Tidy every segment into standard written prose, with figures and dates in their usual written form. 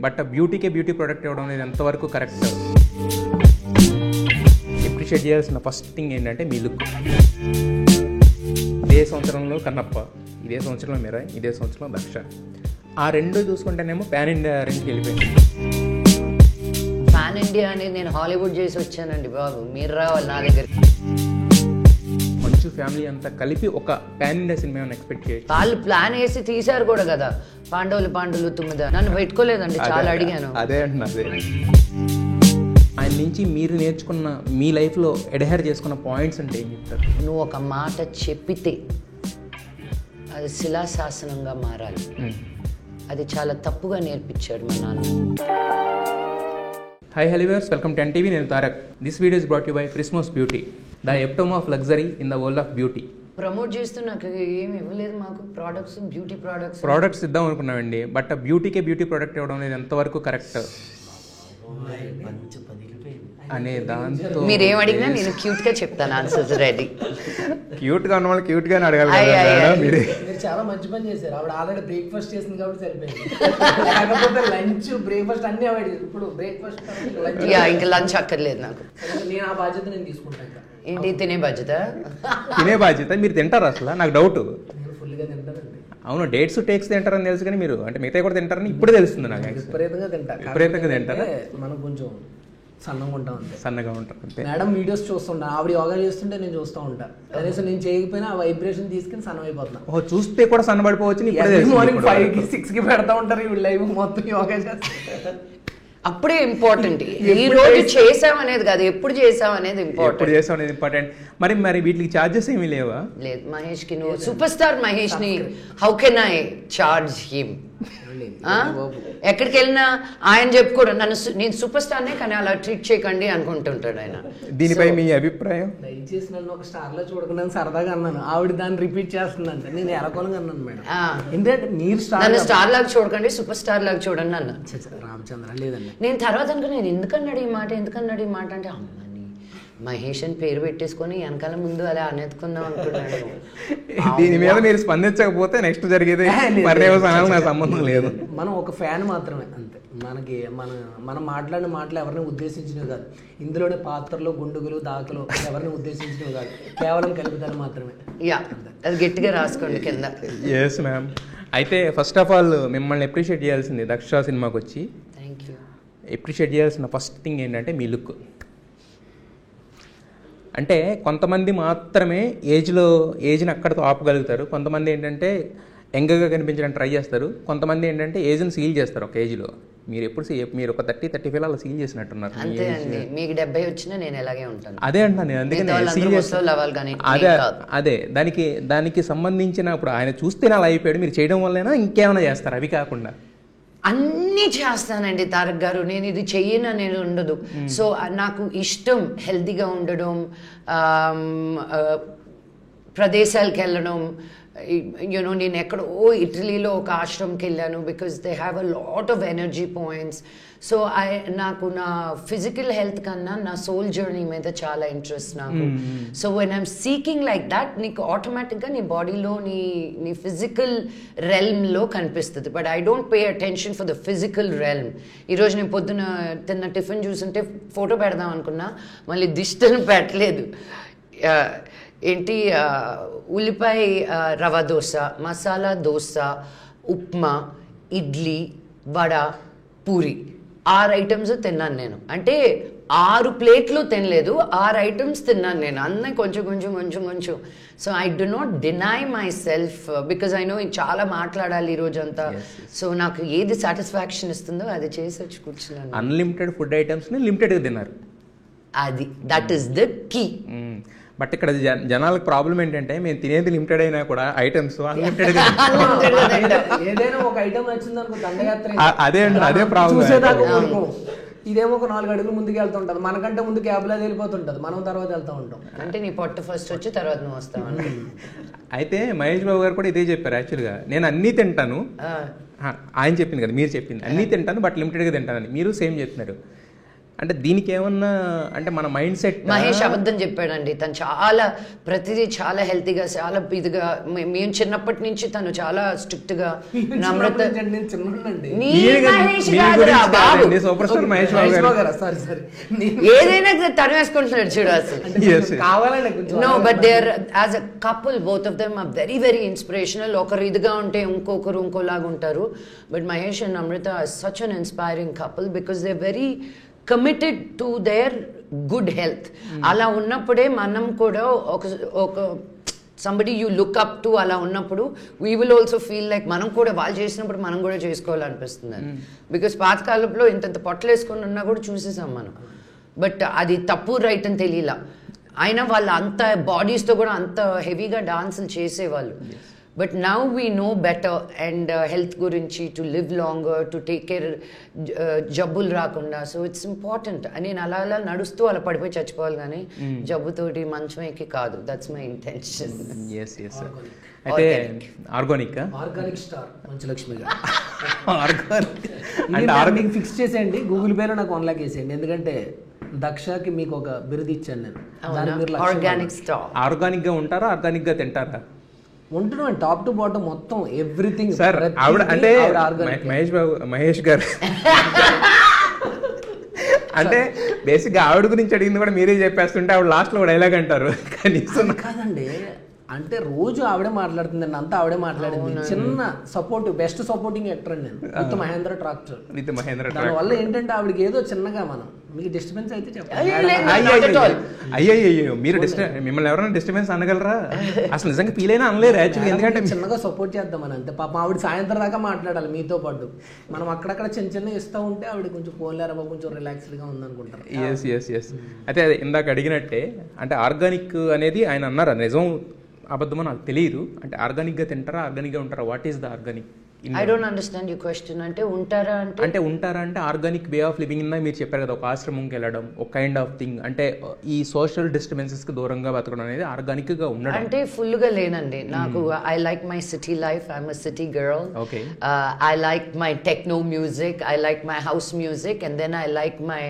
But బ్యూటీకే beauty product ఇవ్వడం అనేది ఎంతవరకు కరెక్ట్? అప్రిషియేట్ చేయాల్సిన ఫస్ట్ థింగ్ ఏంటంటే మీ లుక్. ఇదే సంవత్సరంలో కన్నప్ప, ఇదే సంవత్సరంలో మీరా, ఇదే సంవత్సరంలో దక్ష. ఆ రెండు చూసుకుంటేనేమో పాన్ ఇండియా రేంజ్కి వెళ్ళిపోయింది. పాన్ ఇండియా అనేది నేను హాలీవుడ్ చేసి వచ్చానండి బాబు, మీరు రావాలి నా దగ్గర. మంచు ఫ్యామిలీ అంతా కలిపి ఒక పాన్ ఇండియా సినిమా ఎక్స్పెక్ట్ చేయొచ్చు. వాళ్ళు ప్లాన్ వేసి తీశారు కూడా కదా, పాండవులు తుమ్మిద. నన్ను పెట్టుకోలేదండి, చాలా అడిగాను. అదే అంటున్నా. ఆయన నుంచి మీరు నేర్చుకున్న, మీ లైఫ్లో ఎడహెర్ చేసుకున్న పాయింట్స్ అంటే ఏం చెప్తారు? నువ్వు ఒక మాట చెప్పితే అది శిలాశాసనంగా మారాలి. అది చాలా తప్పుగా నేర్పించాడు మా నాన్న. Hi heliverse, welcome to NTV. నేను Tarak. This video is brought you by Christmas beauty, the epitome of luxury in the world of beauty. Promote చేస్తూ నాకు ఏమి ఇవ్వలేదు, మాకు ప్రోడక్ట్స్, బ్యూటీ ప్రోడక్ట్స్ ఇద్దాం అనుకున్నామండి. బట్ బ్యూటీకే బ్యూటీ ప్రోడక్ట్ ఇవ్వడం అనేది ఎంతవరకు కరెక్ట్ అనే దాంతో మీరేం అడిగినా నేను క్యూట్ గా చెప్తాను, ఆన్సర్స్ రెడీ. క్యూట్ గా ఉన్న వాళ్ళు క్యూట్ గానే అడగాలి. మీరు చాలా మంచి పని చేశారు. ఆవిడ ఆల్రెడీ బ్రేక్ఫాస్ట్ చేసింది కాబట్టి సరిపోయింది. లేకపోతే లంచ్ బ్రేక్ఫాస్ట్ అన్ని అవాయిడ్ చేసి ఇప్పుడు బ్రేక్ఫాస్ట్ ఇంకా లంచ్ అక్కర్లేదు నాకు. నేను ఆ బాధ్యత నేను తీసుకుంటాను. ఏంటి తినే బాధ్యత? తినే బాధ్యత మీరు తింటారు? అసలు నాకు డౌట్. నేను ఫుల్గా తింటానండి. అవును, డేట్స్ టేక్స్ తింటారని తెలుసు, కానీ మీరు అంటే మిగతా కూడా తింటారని ఇప్పుడే తెలుస్తుంది నాకు. విపరీతంగా తింటారా? మనం కొంచెం సన్నగా ఉంటాం అంతే. సన్నగా ఉంటాం అంతే. మేడం వీడియోస్ చూస్తుంటా, ఆవిడ యోగా చేస్తుంటే నేను చూస్తూ ఉంటా. కనీసం నేను చేయకపోయినా ఆ వైబ్రేషన్ తీసుకుని సన్నం అయిపోతున్నా. ఓ, చూస్తే కూడా సన్నబడిపోవచ్చు. మార్నింగ్ 5కి 6కి పెడతా ఉంటారు ఈ లైవ్ మొత్తం యోగా చేస్తారు. అప్పుడే ఇంపార్టెంట్. ఈ రోజు చేసామనేది కాదు, ఎప్పుడు చేసామనేది ఇంపార్టెంట్. మరి వీటికి ఛార్జెస్ ఏమీ లేవా? లేదు. మహేష్ కి నువ్వు సూపర్ స్టార్ మహేష్ ని how can I charge him? ఎక్కడికి వెళ్ళినా ఆయన చెప్పుకోడు, నేను సూపర్ స్టార్నే కానీ అలా ట్రీట్ చేయకండి అనుకుంటుంటాడు ఆయన. దీనిపై మీ అభిప్రాయం? దయచేసి నన్ను ఒక స్టార్ లో చూడకుండా సరదాగా అన్నాను. ఆవిడ దాన్ని రిపీట్ చేస్తుందంటే నేను ఎరకోలుగా అన్నాను మేడం. ఎందుకంటే మీరు స్టార్ లాగా చూడకండి, సూపర్ స్టార్ లాగా చూడండి అన్న. రామచంద్ర లేదండి. నేను తర్వాత అనుకున్నా, నేను ఎందుకన్నాడు ఈ మాట అంటే అమ్మని మహేష్ అని పేరు పెట్టేసుకొని వెనకాల ముందు అలా అనేతుకుందాం అనుకున్నాడు. దీని మీద మీరు స్పందించకపోతే నెక్స్ట్ జరిగేది నాకు సంబంధం లేదు. మనం ఒక ఫ్యాన్ మాత్రమే అంతే. మనకి మనం మాట్లాడిన మాటలు ఎవరిని ఉద్దేశించినవి కాదు. ఇందులోనే పాత్రలు, గుండుగులు, దాఖలు ఎవరిని ఉద్దేశించినవి కాదు. కేవలం కలుపుతారు మాత్రమే. అది గట్టిగా రాసుకోండి కింద. Yes ma'am. అయితే ఫస్ట్ ఆఫ్ ఆల్ మిమ్మల్ని అప్రిషియేట్ చేయాల్సింది దక్ష సినిమాకి వచ్చి. Thank you. అప్రిషియేట్ చేయాల్సిన ఫస్ట్ థింగ్ ఏంటంటే మీ లుక్. అంటే కొంతమంది మాత్రమే ఏజ్ని అక్కడితో ఆపగలుగుతారు. కొంతమంది ఏంటంటే యంగ్గా కనిపించడానికి ట్రై చేస్తారు. కొంతమంది ఏంటంటే ఏజ్ని సీల్ చేస్తారు ఒక ఏజ్లో. మీరు ఒక 30-35 అలా సీల్ చేసినట్టున్నారు. అంతే అండి. మీకు 70 వచ్చినా నేను ఎలాగే ఉంటాను. అదే అంటున్నాను నేను. అందుకని అదే దానికి సంబంధించిన ఇప్పుడు ఆయన చూస్తేనే అలా అయిపోయాడు. మీరు చేయడం వల్లైనా ఇంకేమైనా చేస్తారు అవి కాకుండా? అన్నీ చేస్తానండి తారక్ గారు. నేను ఇది చెయ్యను అనేది ఉండదు. సో నాకు ఇష్టం హెల్తీగా ఉండడం, ప్రదేశాలకు వెళ్ళడం. యూనో నేను ఎక్కడో ఇటలీలో ఒక ఆశ్రమంకి వెళ్ళాను because they have a lot of energy points. So నాకు నా ఫిజికల్ హెల్త్ కన్నా నా సోల్ జర్నీ మీద చాలా ఇంట్రెస్ట్ నాకు. So when I'm seeking like that, నీకు ఆటోమేటిక్గా నీ బాడీలో నీ ఫిజికల్ రెల్మ్లో కనిపిస్తుంది. But I don't pay attention for the physical realm. ఈరోజు నేను పొద్దున తిన్న టిఫిన్ చూస్తుంటే ఫోటో పెడదాం అనుకున్నా, మళ్ళీ దిష్టను పెట్టలేదు. ఏంటి ఉల్లిపాయ రవ దోశ, మసాలా దోశ, ఉప్మా, ఇడ్లీ, వడ, పూరి, 6 ఐటమ్స్ తిన్నాను నేను. అంటే 6 ప్లేట్లు తినలేదు, 6 ఐటమ్స్ తిన్నాను నేను. అన్నీ కొంచెం. So I do not deny my self because I know చాలా మాట్లాడాలి ఈరోజు అంతా. సో నాకు ఏది సాటిస్ఫాక్షన్ ఇస్తుందో అది చేసి వచ్చి కూర్చున్నాను. అన్లిమిటెడ్ ఫుడ్ ఐటమ్స్ని లిమిటెడ్గా తిన్నారు. That is the key. But ఇక్కడ జనాలకు ప్రాబ్లం ఏంటంటే మేము తినేది లిమిటెడ్ అయినా కూడా ఐటమ్స్ అన్లిమిటెడ్. ఏదైనా ఒక ఐటమ్ నచ్చింది అనుకో, దండయాత్ర. అదే ప్రాబ్లం. ఇదేమో ఒక 4 అడుగులు ముందుకు వెళ్తూ ఉంటుంది. మనకంటే ముందు క్యాబ్లో వెళ్ళిపోతుంటుంది, మనం తర్వాత వెళ్తూ ఉంటాం. అంటే నీ పొట్ట ఫస్ట్ వచ్చి తర్వాత నువ్వు వస్తావు. అయితే మహేష్ బాబు గారు కూడా ఇదే చెప్పారు. యాక్చువల్గా నేను అన్నీ తింటాను, ఆయన చెప్పింది కదా, మీరు చెప్పింది అన్నీ తింటాను బట్ లిమిటెడ్గా తింటానని. మీరు సేమ్ చెప్తున్నారు. అంటే దీనికి ఏమన్నా అంటే మన మైండ్ సెట్ మహేష్ అబద్ధం చెప్పాడండి. తను చాలా ప్రతిదీ చాలా హెల్తీగా చాలా ఇదిగా మేము చిన్నప్పటి నుంచి తను చాలా స్ట్రిక్ట్ గా నమ్రత నేను చిన్నోడినండి. నీ మహేష్ కాదురా బాబు. సూపర్ స్టార్ మహేష్ బాబు గారు. సారీ ఏదైనా తను వేసుకుంటున్నాడు చూడు అసలు. కావాలండి no but they are as a couple both of them are very very inspirational. ఒకరు ఇదిగా ఉంటే ఇంకొకరు ఇంకోలాగా ఉంటారు. But Mahesh and Namrata are such an inspiring couple because they very committed to their good health. అలా ఉన్నప్పుడే మనం కూడా ఒక somebody you look up to అలా ఉన్నప్పుడు we will also feel like మనం కూడా వాళ్ళు చేసినప్పుడు మనం కూడా చేసుకోవాలనిపిస్తుంది. బికాస్ పాతకాలంలో ఇంత పొట్టలు వేసుకొని ఉన్నా కూడా చూసేసాం మనం. బట్ అది తప్పు రైట్ అని తెలియలా. అయినా వాళ్ళు అంత బాడీస్తో కూడా అంత హెవీగా డాన్సులు చేసేవాళ్ళు. But now we know better and health గురించి to live longer, to take care, జబ్బులు రాకుండా. So it's important. నేను అలా అలా నడుస్తూ అలా పడిపోయి చచ్చిపోవాలి కానీ జబ్బుతోటి మంచం ఎక్కి కాదు. That's my intention. అయితే ఆర్గానిక్ స్టార్ మంచులక్ష్మి గారు మీకు ఫిక్స్ చేసేయండి. గూగుల్ పేలో నాకు 1 lakh వేసేయండి. ఎందుకంటే దక్షకి మీకు ఒక బిరుదు ఇచ్చాను నేను. Organic star. ఆర్గానిక్ గా ఉంటారా, ఆర్గానిక్ గా తింటారా? ఉంటున్నాం టాప్ టు బాటమ్ మొత్తం ఎవ్రీథింగ్. సార్ ఆవిడ అంటే మహేష్ గారు అంటే బేసిక్గా ఆవిడ గురించి అడిగింది కూడా మీరే చెప్పేస్తుంటే ఆవిడ లాస్ట్ లో డైలాగ్ అంటారు కనీసం. కాదండి, అంటే రోజు ఆవిడే మాట్లాడుతుందండి, అంతా ఆవిడే మాట్లాడింది. చిన్న సపోర్ట్, బెస్ట్ సపోర్టింగ్ యాక్టర్ అండి నేను విత్ మహేంద్ర ట్రాక్టర్. దానివల్ల ఏంటంటే ఆవిడకి ఏదో చిన్నగా మనం మీకు డిస్టర్బెన్స్ అయితే చెప్పండి. అయ్యో మీరు మిమ్మల్ని ఎవరైనా డిస్టర్బెన్స్ అనగలరా? అసలు నిజంగా ఫీల్ అయినా అనలేరు యాక్చువల్లీ. ఎందుకంటే చిన్నగా సపోర్ట్ చేద్దామని అంతే. పాపం ఆవిడ సాయంత్రం దాకా మాట్లాడాలి మీతో పాటు. మనం అక్కడక్కడ చిన్న చిన్న ఇస్తూ ఉంటే ఆవిడ కొంచెం పోలేరా కొంచెం రిలాక్స్డ్గా ఉందనుకుంటారు. ఎస్ అయితే ఇందాక అడిగినట్టే అంటే ఆర్గానిక్ అనేది ఆయన అన్నారు, నిజం అబద్ధమో నాకు తెలియదు. అంటే ఆర్గానిక్గా తింటారా, ఆర్గానిక్గా ఉంటారా? What is the organic? I don't understand your question. అంటే ఉంటారా అంటే ఆర్గానిక్ వే ఆఫ్ లివింగ్ ఇందా మీరు చెప్పారు కదా, ఒక ఆశ్రమంకి వెళ్ళడం, ఒక కైండ్ ఆఫ్ థింగ్. అంటే ఈ సోషల్ డిస్టర్బెన్సెస్కి దూరంగా బతకడం అనేది ఆర్గానిక్గా ఉండడం. అంటే ఫుల్గా లేనండి నాకు. I like my city life. I'm a city girl. Okay. I like my techno music. I like my house music. And then I like my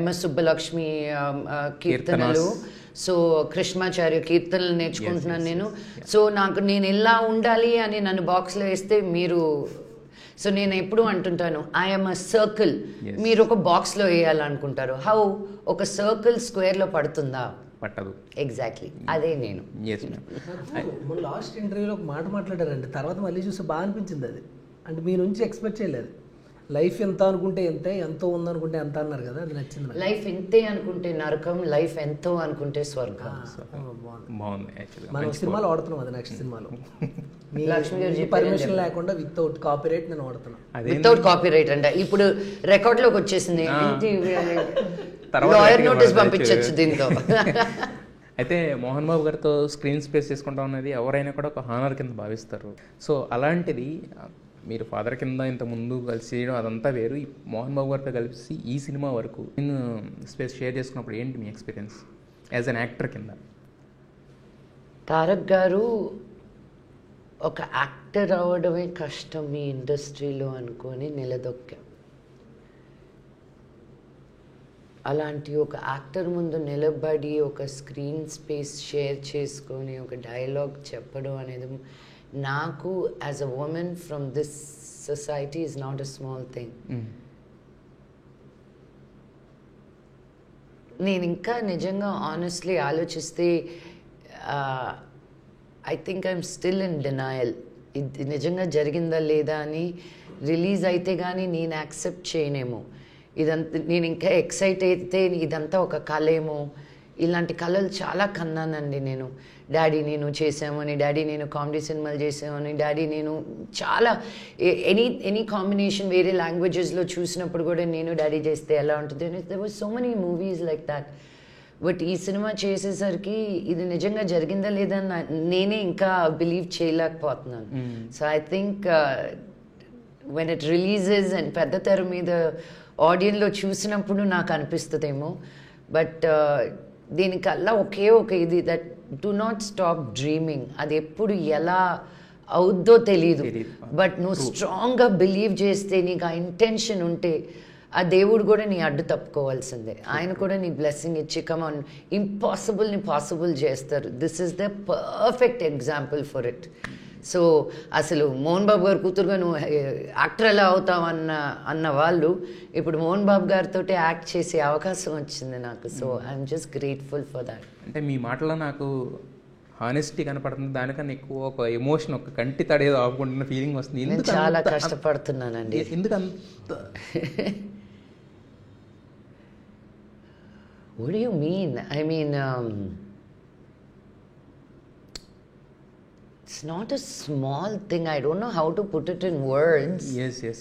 MS Subbulakshmi కీర్తనలు. సో కృష్ణాచార్య కీర్తనలు నేర్చుకుంటున్నాను నేను. సో నేను ఎలా ఉండాలి అని నన్ను బాక్స్లో వేస్తే మీరు, సో నేను ఎప్పుడు అంటుంటాను ఐఎమ్ అ సర్కిల్. మీరు ఒక బాక్స్లో వేయాలనుకుంటారు. హౌ ఒక సర్కిల్ స్క్వేర్లో పడుతుందా? పట్టదు. ఎగ్జాక్ట్లీ అదే నేను. లాస్ట్ ఇంటర్వ్యూలో ఒక మాట మాట్లాడారండి, తర్వాత మళ్ళీ చూస్తే బాగా అనిపించింది అది. అంటే మీ నుంచి ఎక్స్పెక్ట్ చేయలేదు. లైఫ్ ఎంత అనుకుంటే ఎంతో ఉందనుకుంటే ఎంత అన్నారు కదా, అది నచ్చింది. లైఫ్ ఎంతే అనుకుంటే నరకం, లైఫ్ ఎంతో అనుకుంటే స్వర్గం. మనం సినిమాలో వాడుతున్నాం అది. నెక్స్ట్ సినిమాలో లక్ష్మి గారి పర్మిషన్ లేకుండా వితౌట్ కాపీరైట్ నేను వాడుతున్నాను. వితౌట్ కాపీరైట్ అంటే ఇప్పుడు రికార్డ్ లోకి వచ్చేసింది. లాయర్ నోటీస్ పంపించచ్చు దీంతో. అయితే మోహన్ బాబు గారితో స్క్రీన్ స్పేస్ చేసుకుంటా ఉన్నది ఎవరైనా కూడా ఒక హానర్ కింద భావిస్తారు. సో అలాంటిది మీరు ఫాదర్ కింద ఇంత ముందు కలిసి చేయడం అదంతా వేరు. మోహన్ బాబు గారితో కలిసి ఈ సినిమా వరకు నేను స్పేస్ షేర్ చేసుకున్నప్పుడు ఏంటి మీ ఎక్స్పీరియన్స్ యాజ్ అన్ యాక్టర్ కింద? తారక్ గారు ఒక యాక్టర్ అవ్వడమే కష్టం ఈ ఇండస్ట్రీలో అనుకొని నిలదొక్కా. అలాంటి ఒక యాక్టర్ ముందు నిలబడి ఒక స్క్రీన్ స్పేస్ షేర్ చేసుకొని ఒక డైలాగ్ చెప్పడం అనేది నాకు as a women from this society is not a small thing. నేను ఇంకా నిజంగా ఆనెస్ట్లీ ఆలోచిస్తే I think I'm still in denial. ఇది నిజంగా జరిగిందా లేదా అని రిలీజ్ అయితే కానీ నేను యాక్సెప్ట్ చేయనేమో. ఇదంతా నేను ఇంకా ఎక్సైట్ అయితే ఇదంతా ఒక కళ ఏమో. ఇలాంటి కళలు చాలా కన్నానండి నేను. డాడీ నేను చేసామని, డాడీ నేను కామెడీ సినిమాలు చేసామని, డాడీ నేను చాలా ఎనీ కాంబినేషన్ వేరే లాంగ్వేజెస్లో చూసినప్పుడు కూడా నేను డాడీ చేస్తే ఎలా ఉంటుంది. There was so many movies like that. But ఈ సినిమా చేసేసరికి ఇది నిజంగా జరిగిందా లేదా నేనే ఇంకా బిలీవ్ చేయలేకపోతున్నాను. So I think when it releases and పెద్ద తెర మీద ఆడియన్లో చూసినప్పుడు నాకు అనిపిస్తుందేమో. బట్ దీనికల్లా ఒకే ఒక ఇది, that do not stop dreaming. అది ఎప్పుడు ఎలా అవుద్దో తెలీదు. బట్ నువ్వు స్ట్రాంగ్గా బిలీవ్ చేస్తే, నీకు ఆ ఇంటెన్షన్ ఉంటే ఆ దేవుడు కూడా నీ అడ్డు తప్పుకోవాల్సిందే. ఆయన కూడా నీ బ్లెస్సింగ్ ఇచ్చి కమాన్ ఇంపాసిబుల్ని పాసిబుల్ చేస్తారు. This is the perfect example for it. So అసలు మోహన్ బాబు గారు కూతురుగా నువ్వు యాక్టర్ ఎలా అవుతావు అన్న వాళ్ళు ఇప్పుడు మోహన్ బాబు గారితో యాక్ట్ చేసే అవకాశం వచ్చింది నాకు. So I'm just grateful for that. అంటే మీ మాటలో నాకు హానెస్టీ కనపడుతుంది, దానికన్నా ఎక్కువ ఒక ఎమోషన్, ఒక కంటి తడేదో ఆపుకుంటున్న ఫీలింగ్ వస్తుంది. నేను చాలా కష్టపడుతున్నానండి. ఎందుకు అంత What do you mean? I mean, it's not a small thing. I don't know how to put it in words. yes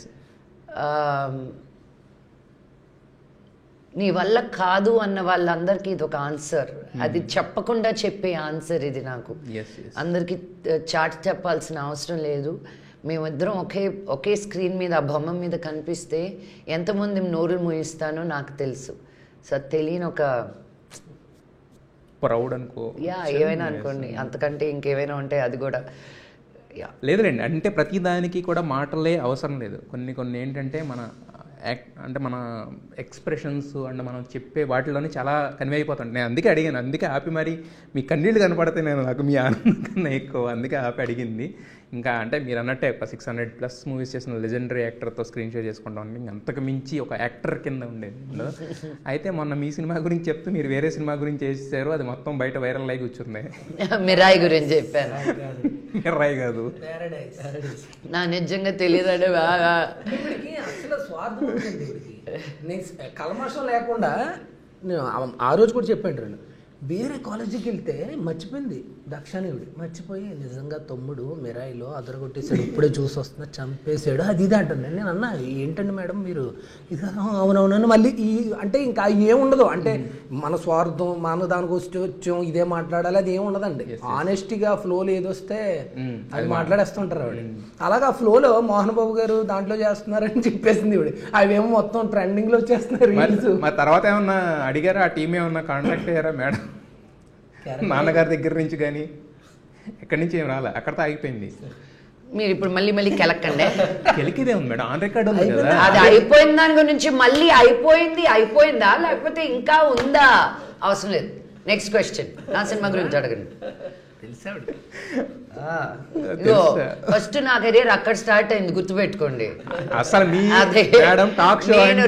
నీ వల్ల కాదు అన్న వాళ్ళందరికీ ఇది ఒక ఆన్సర్. అది చెప్పకుండా చెప్పే ఆన్సర్ ఇది నాకు. అందరికీ చాటి చెప్పాల్సిన అవసరం లేదు. మేమిద్దరం ఒకే స్క్రీన్ మీద ఆ బొమ్మ మీద కనిపిస్తే ఎంతమంది నోరులు మూయిస్తానో నాకు తెలుసు. సో తెలియని ఒక ప్రౌడ్ అనుకో, ఏమైనా అనుకోండి, అంతకంటే ఇంకేమైనా ఉంటే అది కూడా లేదులేండి. అంటే ప్రతి దానికి కూడా మాటలే అవసరం లేదు. కొన్ని ఏంటంటే మన ఎక్స్ప్రెషన్స్ అండ్ మనం చెప్పే వాటిలోనే చాలా కన్వే అయిపోతుంది. నేను అందుకే అడిగాను, అందుకే ఆపి మరి మీ కన్నీళ్ళు కనపడితే నాకు మీ ఆనందం కన్నా ఎక్కువ, అందుకే ఆపి అడిగింది. ఇంకా అంటే మీరు అన్నట్టే ఒక 600+ మూవీస్ చేసిన లెజెండరీ యాక్టర్తో స్క్రీన్ షేర్ చేసుకుంటాం, అంతకు మించి ఒక యాక్టర్ కింద ఉండేది. అయితే మొన్న మీ సినిమా గురించి చెప్తూ మీరు వేరే సినిమా గురించి చేసేసారు, అది మొత్తం బయట వైరల్ అయి కూర్చుంది. మిరాయి గురించి చెప్పాను. మిరాయి కాదు, నా నిజంగా తెలియదంటే బాగా అసలు స్వార్థం కల్మషం లేకుండా. నేను ఆ రోజు కూడా చెప్పాను, వేరే కాలేజీకి వెళ్తే మర్చిపోయింది దక్షాణివుడి, మర్చిపోయి నిజంగా తమ్ముడు మిరాయిలో అదరగొట్టేసాడు, ఇప్పుడే చూసి వస్తున్నా, చంపేశాడు, అది ఇది అంటుంది. నేను అన్నా ఏంటండి మేడం మీరు ఇది, అవునవునని మళ్ళీ అంటే ఇంకా ఏముండదు, అంటే మన స్వార్థం మన దానికి వచ్చాం ఇదే మాట్లాడాలి అది ఏమి ఉండదండి. ఆనెస్టీగా ఫ్లోలో ఏదొస్తే అది మాట్లాడేస్తుంటారు ఆవిడ. అలాగా ఆ ఫ్లోలో మోహన్ బాబు గారు దాంట్లో చేస్తున్నారని చెప్పేసింది ఇవిడ, అవేమో మొత్తం ట్రెండింగ్లో వచ్చేస్తున్నారు. మా తర్వాత ఏమన్నా అడిగారా, ఆ టీం ఏమన్నా కాంటాక్ట్ అయ్యారా మేడం? నాన్నగారి దగ్గర నుంచి కానీ ఎక్కడి నుంచి ఏం రాలే, అక్కడతో ఆగిపోయింది. మీరు ఇప్పుడు మళ్ళీ కెలక్కండి. కెలికిదే ఉంది మేడం, ఆన్ రికార్డ్ ఉంది కదా. అది అయిపోయిన దాని గురించి మళ్ళీ అయిపోయిందా లేకపోతే ఇంకా ఉందా అవసరం లేదు. నెక్స్ట్ క్వశ్చన్, నా సినిమా గురించి అడగండి. ఫస్ట్ నా కెరీర్ అక్కడ స్టార్ట్ అయింది, గుర్తుపెట్టుకోండి. అసలు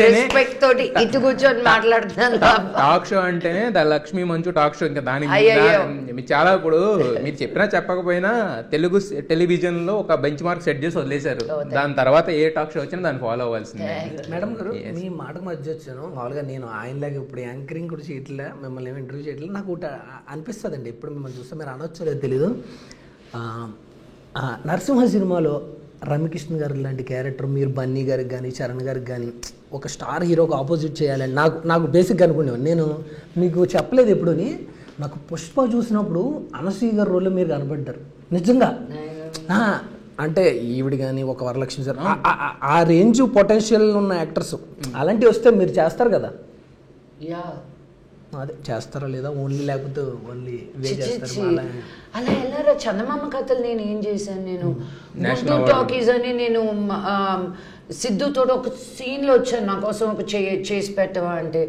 రెస్పెక్ట్ తోటి ఇటు కూర్చొని మాట్లాడుతున్నాను. టాక్ షో అంటేనే ద లక్ష్మీ మంచు టాక్ షో. ఇంకా దాని చాలా ఇప్పుడు మీరు చెప్పినా చెప్పకపోయినా తెలుగు టెలివిజన్ లో ఒక బెంచ్ మార్క్ సెట్ చేసి వదిలేశారు. దాని తర్వాత ఏ టాక్ షో వచ్చినా దాన్ని ఫాలో అవ్వాల్సిందే. మేడం గారు మీ మాటకు మధ్య వచ్చాను. మామూలుగా నేను ఆయనలాగా ఇప్పుడు యాంకరింగ్ కూడా చేయట్లే, మిమ్మల్ని ఏమి ఇంటర్వ్యూ చేయట్లేదు. నాకు ఒకటి అనిపిస్తుంది అండి, ఎప్పుడు మిమ్మల్ని చూస్తే మీరు అనొచ్చో లేదు తెలీదు, నరసింహ సినిమాలో రమ్యకృష్ణ గారు లాంటి క్యారెక్టర్ మీరు బన్నీ గారికి కానీ చరణ్ గారికి కానీ ఒక స్టార్ హీరోకి ఆపోజిట్ చేయాలని నాకు బేసిక్గా అనుకునేవాడు. నేను మీకు చెప్పలేదు ఎప్పుడుని, నాకు పుష్ప చూసినప్పుడు అనసూయ గారి రోల్లో మీరు కనబడ్డారు నిజంగా. అంటే ఈవిడ కానీ ఒక వరలక్ష్మి సార్, ఆ రేంజ్ పొటెన్షియల్ ఉన్న యాక్టర్స్ అలాంటివి వస్తే మీరు చేస్తారు కదా. అదే చేస్తారా లేదా ఓన్లీ, లేకపోతే ఓన్లీ అలా వెళ్ళారా? చందమామ కథలు నేను ఏం చేశాను, నేను గుంటూరు టాకీస్ అని నేను సిద్ధుతో ఒక సీన్లో వచ్చాను, నా కోసం ఒక చేసి పెట్టవా అంటే.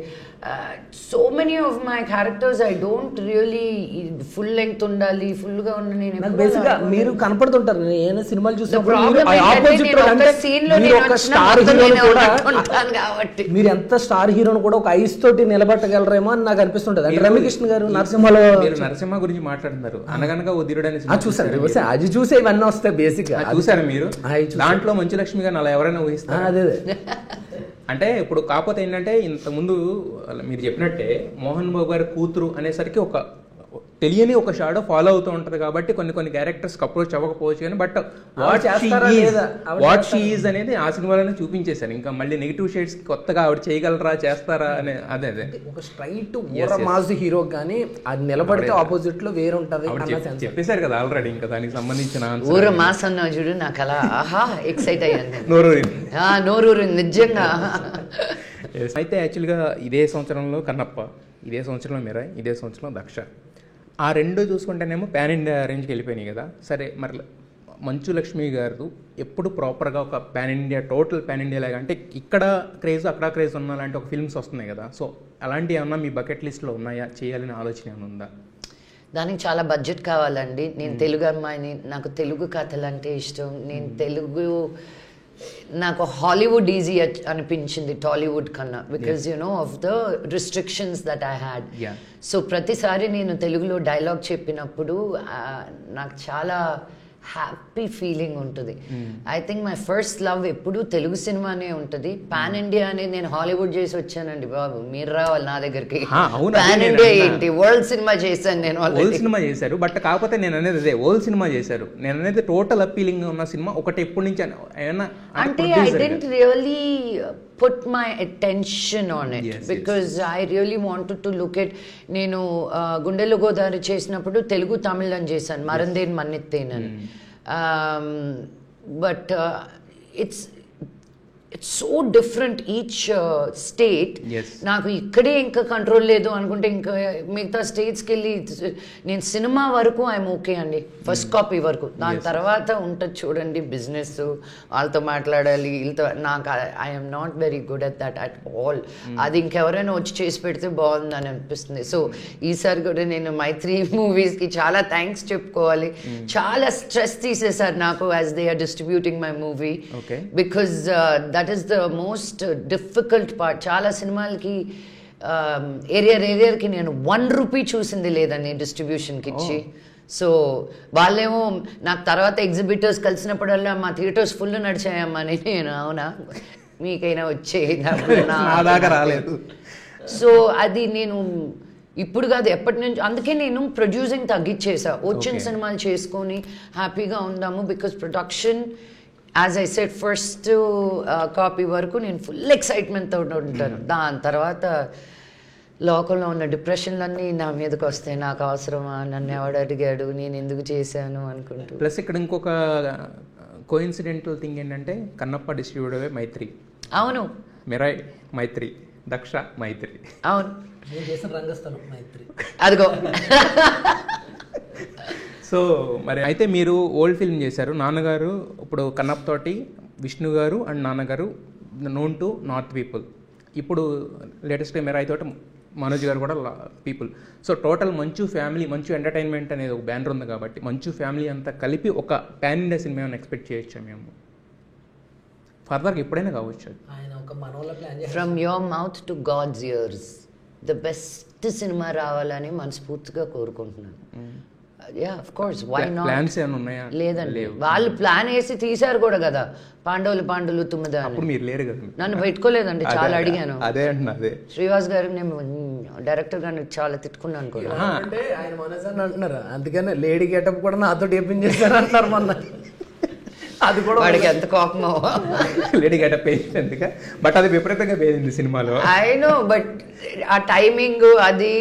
So many of my characters I don't really full length ఉండాలి, ఫుల్గా ఉన్న. నేను బేసిక్గా మీరు కనపడుతుంటారు, నేను ఏమైనా సినిమాలు చూసినప్పుడు మీరు ఎంత స్టార్ హీరోని కూడా ఒక ఐస్ తోటి నిలబెట్టగలరేమో అని నాకు అనిపిస్తుంటది. అంటే రమ్యకృష్ణ గారు నరసింహలో, నరసింహ గురించి మాట్లాడుతున్నారు, అనగనగా ఉదిరుడని చూసారు, అది చూసే ఇవన్నీ వస్తాయి బేసిక్గా. చూసారా మీరు? దాంట్లో మంచు లక్ష్మి గారిని అలా ఎవరైనా ఊహిస్తారు? అదే అంటే ఇప్పుడు కాకపోతే ఏంటంటే ఇంతకుముందు మీరు చెప్పినట్టే మోహన్ బాబు గారి కూతురు అనేసరికి ఒక తెలియని ఒక షాడో ఫాలో అవుతూ ఉంటుంది కాబట్టి కొన్ని క్యారెక్టర్స్కి అప్రోచ్ అవ్వకపోవచ్చు కానీ, బట్ వాట్ షీ ఈజ్ అనేది ఆ సినిమాలోనే చూపించేశారు. ఇంకా మళ్ళీ నెగిటివ్ షేడ్స్ కొత్తగా ఆవిడ చేయగలరా, చేస్తారా అనే అదే ఒక స్ట్రైట్ మాస్ హీరో కానీ అది నిలబడితే ఆపోజిట్ లో వేరే ఉంటది చెప్పేశారు కదా ఆల్రెడీ. ఇంకా దానికి సంబంధించిన ఊరు మాస్ అన్నా చూడు, నాకు అలా ఆహా ఎక్సైట్ అయ్యాను, నోరూరు నిజంగా. అయితే యాక్చువల్గా ఇదే సంవత్సరంలో కన్నప్ప, ఇదే సంవత్సరంలో మిరాయ్, ఇదే సంవత్సరంలో దక్ష, ఆ రెండు చూసుకుంటేనేమో పాన్ ఇండియా రేంజ్కి వెళ్ళిపోయినాయి కదా. సరే మరి మంచు లక్ష్మి గారు ఎప్పుడు ప్రాపర్గా ఒక pan India, total pan India లాగా, అంటే ఇక్కడ క్రేజ్ అక్కడ క్రేజ్ ఉన్న లాంటి ఒక ఫిల్మ్స్ వస్తున్నాయి కదా, సో అలాంటివి ఏమన్నా మీ బకెట్ లిస్ట్లో ఉన్నాయా, చేయాలని ఆలోచన ఏమైనా ఉందా? దానికి చాలా బడ్జెట్ కావాలండి. నేను తెలుగు అమ్మాయిని, నాకు తెలుగు కథలు అంటే ఇష్టం. నేను తెలుగు, నాకు హాలీవుడ్ ఈజీ అనిపించింది టాలీవుడ్ కన్నా, because of the restrictions that I had. So ప్రతిసారి నేను తెలుగులో డైలాగ్ చెప్పినప్పుడు నాకు చాలా హ్యాపీ ఫీలింగ్ ఉంటుంది. I think my first love ఎప్పుడు తెలుగు సినిమానే ఉంటుంది. పాన్ ఇండియా అనేది నేను హాలీవుడ్ చేసి వచ్చానండి బాబు, మీరు రావాలి నా దగ్గరికి. పాన్ ఇండియా ఏంటి, వరల్డ్ సినిమా చేశాను నేను. వరల్డ్ సినిమా చేశారు, బట్ కాకపోతే నేను అనేది అదే వరల్డ్ సినిమా చేశారు. నేను అనేది టోటల్ అప్పీలింగ్ ఉన్న సినిమా ఒకటి ఎప్పటి నుంచి ఏమన్నా అంటే I didn't really put my attention on it, because I really wanted to look at, నేను గుండెలు గోదావరి చేసినప్పుడు తెలుగు తమిళం చేశాను, మరందేన్ మన్నిత్తేనని. But it's so different each state. నాకు ఇక్కడే ఇంకా కంట్రోల్ లేదు అనుకుంటే ఇంకా మిగతా స్టేట్స్కి వెళ్ళి నేను సినిమా వరకు ఐఎమ్ ఓకే అండి, ఫస్ట్ కాపీ వరకు. దాని తర్వాత ఉంటుంది చూడండి బిజినెస్, వాళ్ళతో మాట్లాడాలి వీళ్ళతో, నాకు I'm not very good at that at all. అది ఇంకెవరైనా వచ్చి చేసి పెడితే బాగుందని అనిపిస్తుంది. సో ఈసారి కూడా నేను మైత్రి మూవీస్కి చాలా థ్యాంక్స్ చెప్పుకోవాలి. చాలా స్ట్రెస్ తీసేశారు నాకు as they are distributing my movie, because that is the most difficult part. చాలా సినిమాలకి ఏరియాకి నేను ₹1 చూసింది లేదని డిస్ట్రిబ్యూషన్కి ఇచ్చి. సో వాళ్ళేమో నాకు తర్వాత ఎగ్జిబిటర్స్ కలిసినప్పుడల్లా మా థియేటర్స్ ఫుల్ నడిచాయమ్మా అని. నేను అవునా మీకైనా వచ్చే రాలేదు. సో అది నేను ఇప్పుడు కాదు ఎప్పటి నుంచి, అందుకే నేను ప్రొడ్యూసింగ్ తగ్గించేసా. వచ్చిన సినిమాలు చేసుకొని హ్యాపీగా ఉందాము, because production as I said first copy వరకు నేను ఫుల్ ఎక్సైట్మెంట్తో ఉంటాను. దాని తర్వాత లోకంలో ఉన్న డిప్రెషన్లన్నీ నా మీదకి వస్తాయి. నాకు అవసరమా, నన్ను ఎవడు అడిగాడు, నేను ఎందుకు చేశాను అనుకుంటూ. ప్లస్ ఇక్కడ ఇంకొక కోఇన్సిడెంటల్ థింగ్ ఏంటంటే కన్నప్ప డిస్ట్రిబ్యూటర్ మైత్రి, అవును, మిరాయ్ మైత్రి, దక్ష మైత్రి, అవును, రంగస్థలం మైత్రి, అదిగో. సో మరి అయితే మీరు ఓల్డ్ ఫిల్మ్ చేశారు. నాన్నగారు ఇప్పుడు కన్నప్ప తోటి, విష్ణు గారు అండ్ నాన్నగారు నోన్ టు నార్త్ పీపుల్. ఇప్పుడు లేటెస్ట్గా మిరాయ్ తోటి మనోజ్ గారు కూడా పీపుల్. సో టోటల్ మంచు ఫ్యామిలీ, మంచు ఎంటర్టైన్మెంట్ అనేది ఒక బ్యానర్ ఉంది కాబట్టి మంచు ఫ్యామిలీ అంతా కలిపి ఒక పాన్ ఇండియా సినిమా ఏమైనా ఎక్స్పెక్ట్ చేయొచ్చా మేము? ఫర్దర్గా ఎప్పుడైనా కావచ్చు. From your mouth to god's ears the best సినిమా రావాలని మనస్ఫూర్తిగా కోరుకుంటున్నాను. Of course, why not? Plans ఏమైనా ఉన్నాయా? లేదండి, వాళ్ళు ప్లాన్ వేసి తీశారు కూడా కదా, పాండవులు తుమ్మిదా. అప్పుడు మీరు లేరు కదా, నన్ను పెట్టుకోలేదండి, చాలా అడిగాను. అదే అంటున్నా, అదే శ్రీవాస్ గారు నేను డైరెక్టర్ గారిని చాలా తిట్టుకున్నాను కూడా. అంటే ఆయన మనసాన్ని అంటున్నారు, అందుకనే లేడీ గెటప్ కూడా నాతో చేపించేస్తారు అంటున్నారు మొన్న. అది కూడా వాడికి ఎంత కోపమో. లేడీ గెటప్ వేసింది, బట్ అది విపరీతంగా పేరింది సినిమాలో. ఐ నో, బట్ ఆ టైమింగ్ అది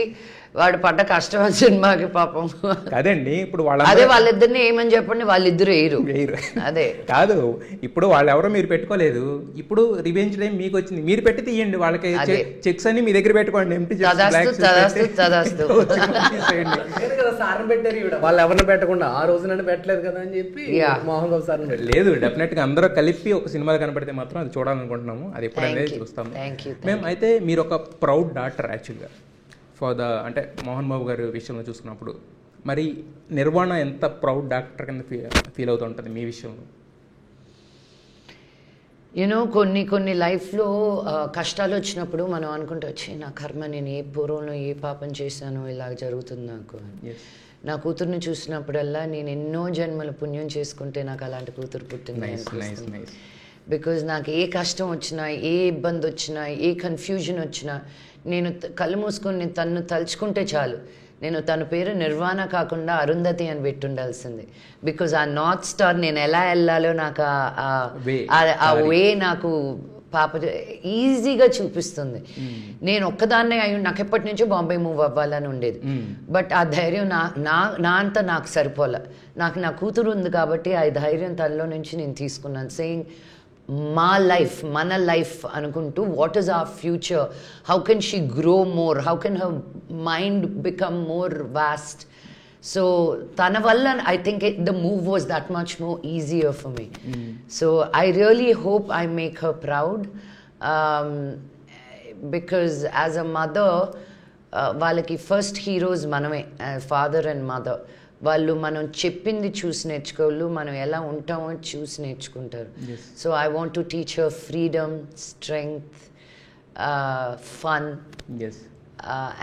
వాడు పడ్డ కష్టం సినిమాకి పాపం. కాదండి, ఇప్పుడు అదే వాళ్ళిద్దరిని ఏమని చెప్పండి, వాళ్ళిద్దరు వేయరు. అదే కాదు, ఇప్పుడు వాళ్ళు ఎవరో మీరు పెట్టుకోలేదు, ఇప్పుడు రివెంజ్ టైం మీకు వచ్చింది, మీరు పెట్టి తీయండి. వాళ్ళకి చెక్స్ అని మీ దగ్గర పెట్టుకోండి, ఎంటీ తదాస్తు. సార్ పెట్టారు, వాళ్ళు ఎవరిని పెట్టకుండా ఆ రోజున పెట్టలేదు కదా అని చెప్పి మోహన్ బాబు సార్ లేదు. డెఫినెట్ గా అందరూ కలిపి ఒక సినిమా కనపడితే మాత్రం అది చూడాలనుకుంటున్నాము, అది ఎప్పుడైనా చూస్తాము మేము. అయితే మీరు ఒక ప్రౌడ్ డాటర్ యాక్చువల్గా ఫర్ ద, అంటే మోహన్ బాబు గారి విషయంలో చూసుకున్నప్పుడు మరి నిర్వాణ ఎంత ప్రౌడ్ డాక్టర్ కింద ఫీల్ అవుతుంటుంది మీ విషయంలో? కొన్ని లైఫ్లో కష్టాలు వచ్చినప్పుడు మనం అనుకుంటూ వచ్చి నా కర్మ, నేను ఏ పూర్వంలో ఏ పాపం చేశానో ఇలాగ జరుగుతుంది నాకు. నా కూతుర్ని చూసినప్పుడల్లా నేను ఎన్నో జన్మల పుణ్యం చేసుకుంటే నాకు అలాంటి కూతురు పుట్టింది. బికాజ్ నాకు ఏ కష్టం వచ్చినా, ఏ ఇబ్బంది వచ్చినా, ఏ కన్ఫ్యూజన్ వచ్చినా నేను కళ్ళు మూసుకొని నేను తను తలుచుకుంటే చాలు, నేను తన పేరు నిర్వాణ కాకుండా అరుంధతి అని పెట్టుండాల్సింది. బికాజ్ ఆ నార్త్ స్టార్ నేను ఎలా వెళ్ళాలో నాకు ఆ వే నాకు పాప ఈజీగా చూపిస్తుంది. నేను ఒక్కదాన్నే అయ్యి నాకు ఎప్పటి నుంచో బాంబే మూవ్ అవ్వాలని ఉండేది, బట్ ఆ ధైర్యం నా అంతా నాకు సరిపోలే. నాకు నా కూతురు ఉంది కాబట్టి ఆ ధైర్యం తనలో నుంచి నేను తీసుకున్నాను. సేయింగ్ మా లైఫ్, మన లైఫ్ అనుకుంటూ, what is our future, how can she grow more, how can her mind become more vast. So తన వల్ల I think the move was that much more easier for me. So I really hope I make her proud, because as a mother వాళ్ళకి first heroes మనమే, father and mother. వాళ్ళు మనం చెప్పింది చూసి నేర్చుకోవాలి, మనం ఎలా ఉంటామో చూసి నేర్చుకుంటారు. So I want to teach her freedom, strength, fun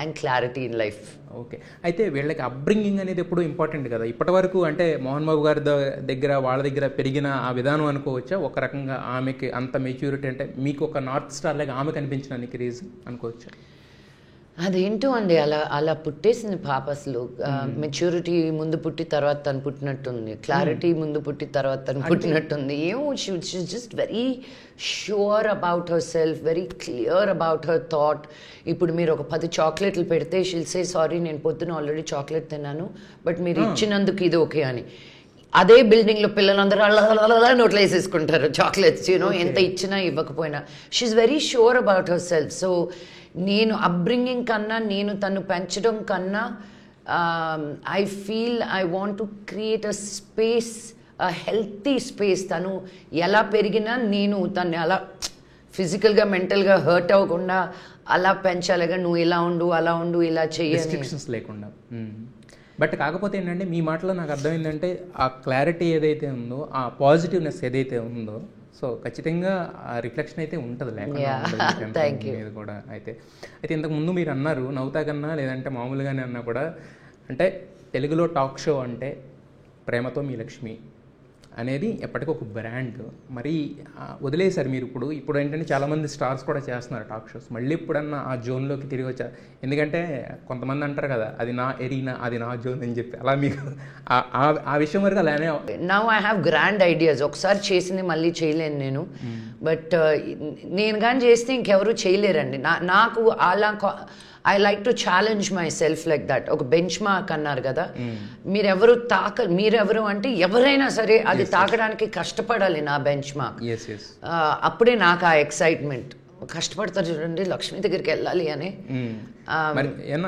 and clarity in life. Okay, అయితే వీళ్ళకి అప్బ్రింగింగ్ అనేది ఎప్పుడు ఇంపార్టెంట్ కదా. ఇప్పటి వరకు అంటే మోహన్ బాబు గారి దగ్గర వాళ్ళ దగ్గర పెరిగిన ఆ విధానం అనుకోవచ్చా? ఒక రకంగా ఆమెకి అంత మెచ్యూరిటీ అంటే మీకు ఒక నార్త్ స్టార్ లాగా ఆమె కనిపించడానికి రీజన్ అనుకోవచ్చా? అదేంటో అండి, అలా పుట్టేసింది పాప. అసలు మెచ్యూరిటీ ముందు పుట్టి తర్వాత తను పుట్టినట్టుంది, క్లారిటీ ముందు పుట్టి తర్వాత తను పుట్టినట్టుంది. ఏమో she just very sure about her self, very clear about her thought. ఇప్పుడు మీరు ఒక 10 చాక్లెట్లు పెడితే షీల్ సే సారీ, నేను పొద్దున ఆల్రెడీ చాక్లెట్ తిన్నాను, బట్ మీరు ఇచ్చినందుకు ఇది ఓకే అని. అదే బిల్డింగ్లో పిల్లలందరూ అలా నోట్లో వేసేసుకుంటారు చాక్లెట్స్, యూనో, ఎంత ఇచ్చినా ఇవ్వకపోయినా. She is very sure about herself. So నేను అప్బ్రింగింగ్ కన్నా, నేను తను పెంచడం కన్నా, I feel I want to create a space, a healthy space. తను ఎలా పెరిగినా నేను తను అలా ఫిజికల్గా మెంటల్గా హర్ట్ అవ్వకుండా అలా పెంచాలిగా, నువ్వు ఇలా ఉండు, అలా ఉండు, ఇలా రెస్ట్రిక్షన్స్ లేకుండా. బట్ కాకపోతే ఏంటంటే మీ మాటలో నాకు అర్థమైందంటే ఆ క్లారిటీ ఏదైతే ఉందో, ఆ పాజిటివ్నెస్ ఏదైతే ఉందో, సో ఖచ్చితంగా ఆ రిఫ్లెక్షన్ అయితే ఉంటుంది లేకుండా మీద కూడా. అయితే ఇంతకుముందు మీరు అన్నారు నవ్వుతా కన్నా లేదంటే మామూలుగానే అన్నా కూడా, అంటే తెలుగులో టాక్ షో అంటే ప్రేమతో మీ లక్ష్మి అనేది ఎప్పటికీ ఒక బ్రాండ్. మరి వదిలేశారు మీరు. ఇప్పుడు ఏంటంటే చాలామంది స్టార్స్ కూడా చేస్తున్నారు టాక్ షోస్. మళ్ళీ ఇప్పుడన్నా ఆ జోన్లోకి తిరిగి వచ్చారు. ఎందుకంటే కొంతమంది అంటారు కదా, అది నా ఎరీనా, అది నా జోన్ అని చెప్పి. అలా మీకు ఆ విషయం వరకు అలానే. Now I have grand ideas. ఒకసారి చేసింది మళ్ళీ చేయలేను నేను, బట్ నేను కానీ చేస్తే ఇంకెవరు చేయలేరండి. నాకు అలా I like to challenge my self like that. ఒక బెంచ్ మార్క్ అన్నారు కదా, మీరెవరు అంటే ఎవరైనా సరే అది తాకడానికి కష్టపడాలి నా బెంచ్ మార్క్. అప్పుడే నాకు ఆ ఎక్సైట్మెంట్. కష్టపడతారు చూడండి, లక్ష్మి దగ్గరికి వెళ్ళాలి అని.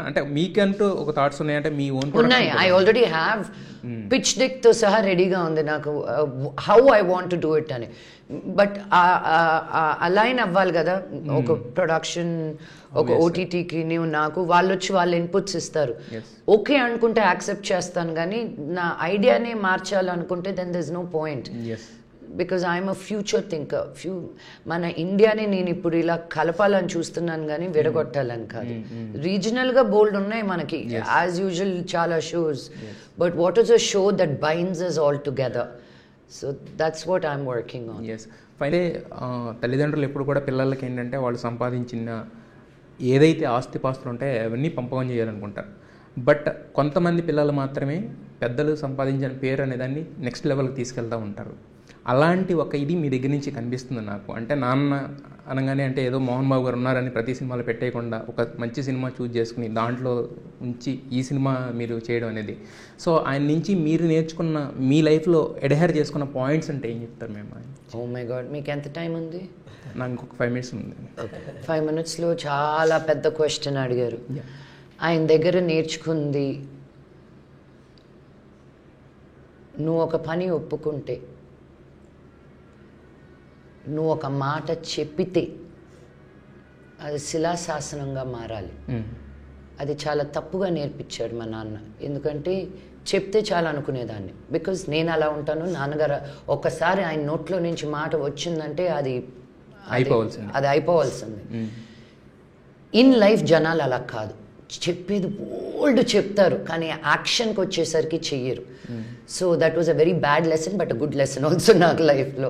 అంటే మీకంటూ ఒక థాట్స్ ఉన్నాయంటే మీ ఓన్ ఉన్నాయి. I already have pitch deck తో సహా రెడీగా ఉంది నాకు, how I want to do it అని. బట్ అలైన్ అవ్వాలి కదా ఒక ప్రొడక్షన్, ఒక ఓటీటీకి. నీవు నాకు వాళ్ళు వచ్చి వాళ్ళ ఇన్పుట్స్ ఇస్తారు. ఓకే అనుకుంటే యాక్సెప్ట్ చేస్తాను, కానీ నా ఐడియానే మార్చాలనుకుంటే then there is no point. Because I'm a future thinker. మన ఇండియాని నేను ఇప్పుడు ఇలా కలపాలని చూస్తున్నాను కానీ విడగొట్టాలని కాదు. రీజనల్గా బోల్డ్ ఉన్నాయి మనకి యాజ్ యూజువల్ చాలా shows, but what is a show that binds us all together. So that's what I'm working on. అయితే తల్లిదండ్రులు ఎప్పుడు కూడా పిల్లలకి ఏంటంటే వాళ్ళు సంపాదించిన ఏదైతే ఆస్తిపాస్తులు ఉంటాయో అవన్నీ పంపకం చేయాలనుకుంటారు. బట్ కొంతమంది పిల్లలు మాత్రమే పెద్దలు సంపాదించిన పేరు అనేదాన్ని నెక్స్ట్ లెవెల్కి తీసుకెళ్తూ ఉంటారు. అలాంటి ఒక ఇది మీ దగ్గర నుంచి కనిపిస్తుంది నాకు. అంటే నాన్న అనగానే అంటే ఏదో మోహన్ బాబు గారు ఉన్నారని ప్రతి సినిమాలో పెట్టేయకుండా ఒక మంచి సినిమా చూజ్ చేసుకుని దాంట్లో ఉంచి ఈ సినిమా మీరు చేయడం అనేది. సో ఆయన నుంచి మీరు నేర్చుకున్న మీ లైఫ్లో ఎడహెర్ చేసుకున్న పాయింట్స్ అంటే ఏం చెప్తారు మేము? ఓ మై గాడ్, మీకు ఎంత టైం ఉంది? నాకు ఇంకొక 5 minutes ఉంది. 5 minutesలో చాలా పెద్ద క్వశ్చన్ అడిగారు. ఆయన దగ్గర నేర్చుకుంది, నువ్వు ఒక పని ఒప్పుకుంటే, నువ్వు ఒక మాట చెప్పితే అది శిలాశాసనంగా మారాలి. అది చాలా తప్పుగా నేర్పించాడు మా నాన్న. ఎందుకంటే చెప్తే చాలా అనుకునేదాన్ని, బికాజ్ నేను అలా ఉంటాను. నాన్నగారు ఒక్కసారి ఆయన నోట్లో నుంచి మాట వచ్చిందంటే అది అయిపోవాల్సింది. ఇన్ లైఫ్ జనాలు అలా కాదు, చెప్పేది బోల్డ్ చెప్తారు కానీ యాక్షన్కి వచ్చేసరికి చెయ్యరు. So that was a very bad lesson, but a good lesson also నాకు లైఫ్లో.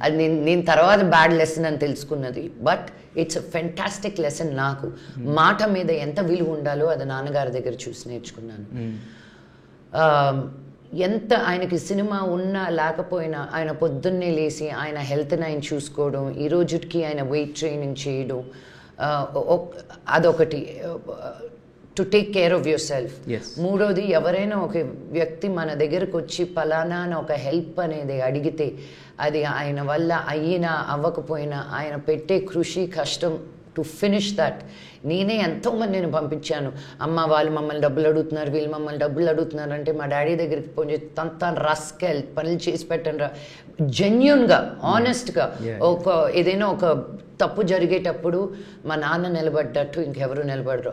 అది నేను తర్వాత బ్యాడ్ లెసన్ అని తెలుసుకున్నది, but it's a fantastic lesson. నాకు మాట మీద ఎంత విలువ ఉండాలో అది నాన్నగారి దగ్గర చూసి నేర్చుకున్నాను. ఎంత ఆయనకి సినిమా ఉన్నా లేకపోయినా ఆయన పొద్దున్నే లేచి ఆయన హెల్త్ని ఆయన చూసుకోవడం, ఈ రోజుకి ఆయన వెయిట్ ట్రైనింగ్ చేయడం, అదొకటి. To take care of your self. మూడోది, ఎవరైనా ఒక వ్యక్తి మన దగ్గరకు వచ్చి పలానా అని ఒక హెల్ప్ అనేది అడిగితే అది ఆయన వల్ల అయినా అవ్వకపోయినా ఆయన పెట్టే కృషి కష్టం టు ఫినిష్ దట్. నేనే ఎంతోమందిని పంపించాను, అమ్మ వాళ్ళు మమ్మల్ని డబ్బులు అడుగుతున్నారు, వీళ్ళు మమ్మల్ని డబ్బులు అడుగుతున్నారు అంటే మా డాడీ దగ్గరికి ఫోన్ చేసి తను రస్కెల్ పనులు చేసి పెట్టండి రా, జెన్యున్గా ఆనెస్ట్గా. ఒక ఏదైనా ఒక తప్పు జరిగేటప్పుడు మా నాన్న నిలబడ్డట్టు ఇంకెవరు నిలబడరు.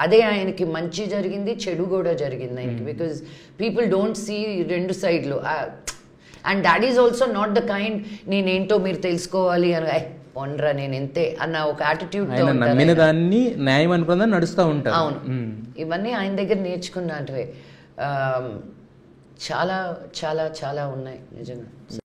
అదే ఆయనకి మంచి జరిగింది, చెడు కూడా జరిగింది ఆయనకి. బికాజ్ పీపుల్ డోంట్ సీ రెండు సైడ్లు. And daddy is also not the kind నేనేంటో మీరు తెలుసుకోవాలి అని పొండ్రా నేను ఎంతే అన్న ఒక యాటిట్యూడ్ నమ్మిన దాన్ని న్యాయం అనుకున్న నడుస్తూ ఉంటారు. అవును, ఇవన్నీ ఆయన దగ్గర నేర్చుకున్నట్టువే. చాలా చాలా చాలా ఉన్నాయి నిజంగా.